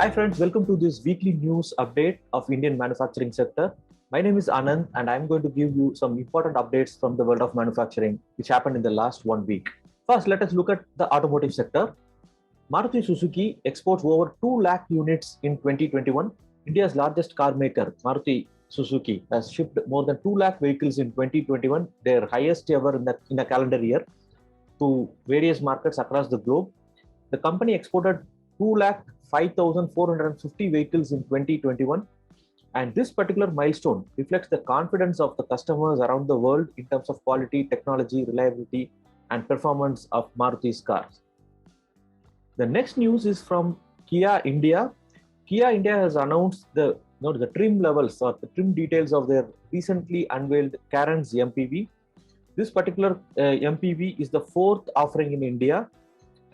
Hi friends, welcome to this weekly news update of Indian manufacturing sector. My name is Anand and I'm going to give you some important updates from the world of manufacturing which happened in the last 1 week. First, let us look at the automotive sector. Maruti Suzuki exports over 2 lakh units in 2021. India's largest car maker, Maruti Suzuki, has shipped more than 2 lakh vehicles in 2021, their highest ever in a calendar year, to various markets across the globe. The company exported 2,05,450 vehicles in 2021, and this particular milestone reflects the confidence of the customers around the world in terms of quality, technology, reliability, and performance of Maruti's cars. The next news is from Kia India. Kia India has announced the trim levels or the trim details of their recently unveiled Carens MPV. This particular MPV is the fourth offering in India,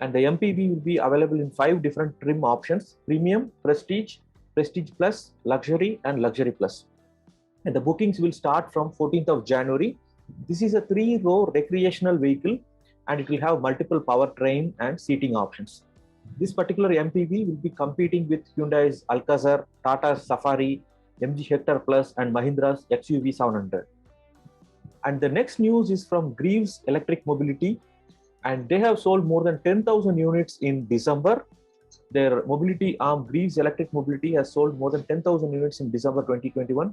and the MPV will be available in 5 different trim options: Premium, Prestige, Prestige Plus, Luxury, and Luxury Plus. And the bookings will start from 14th of January. This is a 3-row recreational vehicle, and it will have multiple powertrain and seating options. This particular MPV will be competing with Hyundai's Alcazar, Tata's Safari, MG Hector Plus, and Mahindra's XUV 700. And the next news is from Greaves Electric Mobility, and they have sold more than 10,000 units in December. Their mobility arm, Greaves Electric Mobility, has sold more than 10,000 units in December 2021,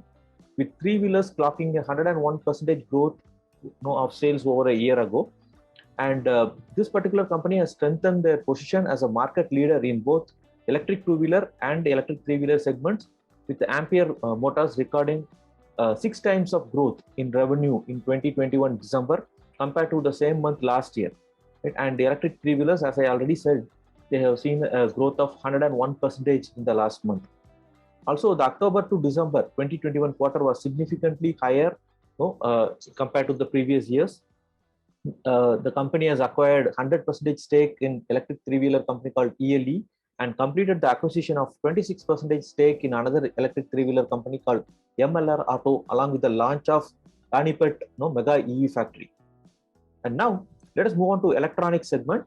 with three-wheelers clocking a 101% growth of sales over a year ago. And this particular company has strengthened their position as a market leader in both electric two-wheeler and electric three-wheeler segments, with Ampere Motors recording 6 times of growth in revenue in 2021 December compared to the same month last year. And the electric three-wheelers, as I already said, they have seen a growth of 101% in the last month. Also, the October to December 2021 quarter was significantly higher compared to the previous years. The company has acquired 100% stake in electric three-wheeler company called ELE and completed the acquisition of 26% stake in another electric three-wheeler company called MLR Auto, along with the launch of Ranipet Mega EV factory. And now, let us move on to electronics segment.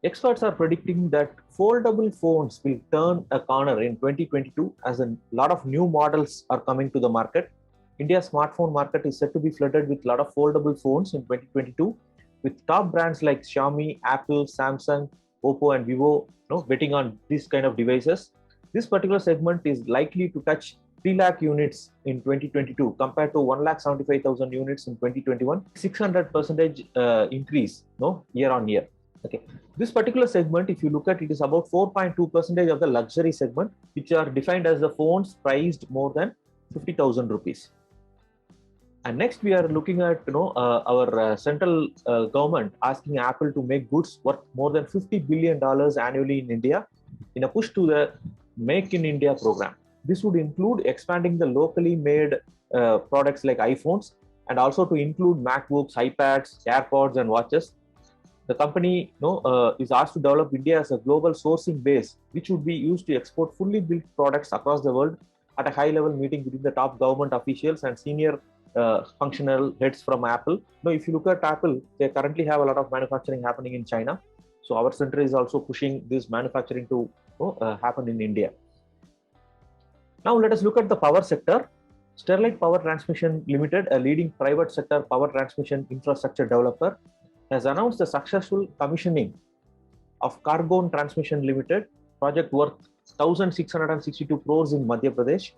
Experts are predicting that foldable phones will turn a corner in 2022 as a lot of new models are coming to the market. India's smartphone market is set to be flooded with a lot of foldable phones in 2022, with top brands like Xiaomi, Apple, Samsung, Oppo, and Vivo betting on these kind of devices. This particular segment is likely to touch 3 lakh units in 2022 compared to 1,75,000 units in 2021, 600% increase year on year. Okay, this particular segment, if you look at it, is about 4.2% of the luxury segment, which are defined as the phones priced more than 50,000 rupees. And next, we are looking at our central government asking Apple to make goods worth more than $50 billion annually in India in a push to the Make in India program. This would include expanding the locally made products like iPhones, and also to include MacBooks, iPads, AirPods, and watches. The company is asked to develop India as a global sourcing base, which would be used to export fully built products across the world at a high-level meeting between the top government officials and senior functional heads from Apple. If you look at Apple, they currently have a lot of manufacturing happening in China. So our center is also pushing this manufacturing to happen in India. Now let us look at the power sector. Sterlite Power Transmission Limited, a leading private sector power transmission infrastructure developer, has announced the successful commissioning of Khargone Transmission Limited, project worth 1,662 crores in Madhya Pradesh.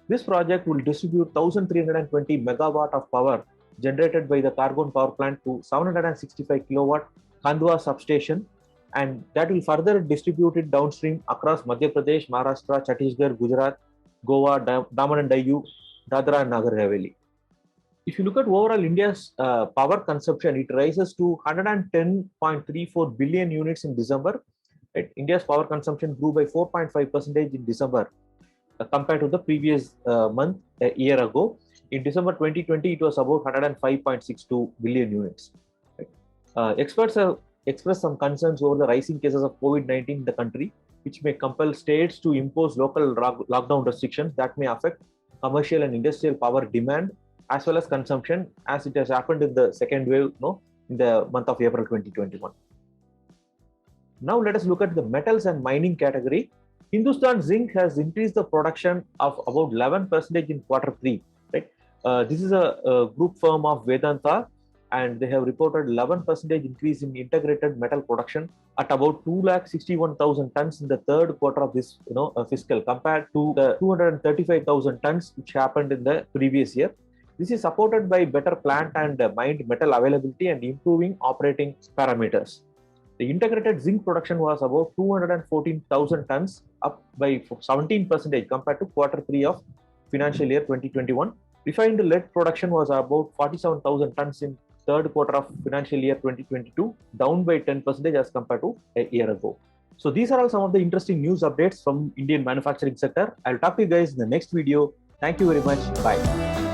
This project will distribute 1,320 megawatt of power generated by the Khargone power plant to 765 kilowatt Khandwa substation, and that will further distribute it downstream across Madhya Pradesh, Maharashtra, Chhattisgarh, Gujarat, Goa, Daman and Diu, Dadra and Nagar Haveli. If you look at overall India's power consumption, it rises to 110.34 billion units in December. Right? India's power consumption grew by 4.5% in December compared to the previous month a year ago. In December 2020, it was about 105.62 billion units. Right? Experts have expressed some concerns over the rising cases of COVID-19 in the country, which may compel states to impose local lockdown restrictions that may affect commercial and industrial power demand as well as consumption, as it has happened in the second wave in the month of April 2021. Now let us look at the metals and mining category. Hindustan Zinc has increased the production of about 11% in quarter three. Right, this is a group firm of Vedanta, and they have reported 11% increase in integrated metal production at about 261,000 tons in the third quarter of this fiscal, compared to the 235,000 tons which happened in the previous year. This is supported by better plant and mined metal availability and improving operating parameters. The integrated zinc production was about 214,000 tons, up by 17% compared to quarter three of financial year 2021. Refined lead production was about 47,000 tons in third quarter of financial year 2022, down by 10% as compared to a year ago. So these are all some of the interesting news updates from Indian manufacturing sector. I'll talk to you guys in the next video. Thank you very much. Bye.